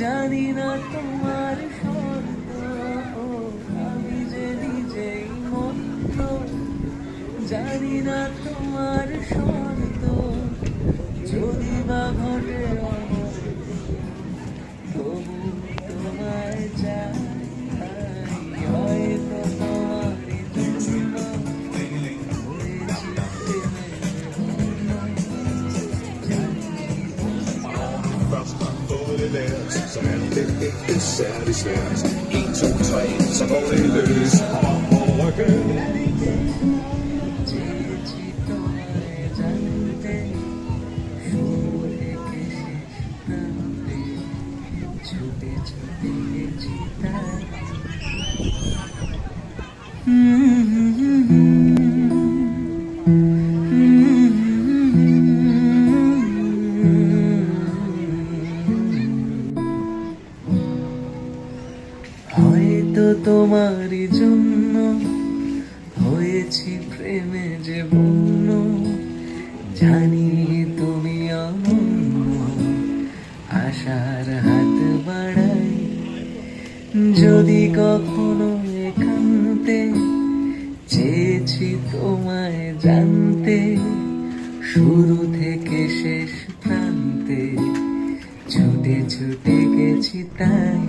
জানি না তোমার শর্ত, আমি যে নিজেই মত্ত। জানি না তোমার শর্ত, যদি বা ঘটে তবু তোমায় চাই। হয়তো তোমারই জন্য হয়েছি Så er det ikke særlig svært. 1, 2, 3, så går det løs. Og ryggen. চেয়েছি তোমায় জানতে, শুরু থেকে শেষ প্রান্তে ছুটে ছুটে গেছি তাই। হয়তো তোমারই জন্য হয়েছি প্রেমে যে বন্য। জানি তুমি অনন্য, আশার হাত বাড়াই। যদি কখনো একান্তে চেয়েছি তোমায় জানতে, শুরু থেকে শেষ প্রান্তে ছুটে ছুটে গেছি তাই।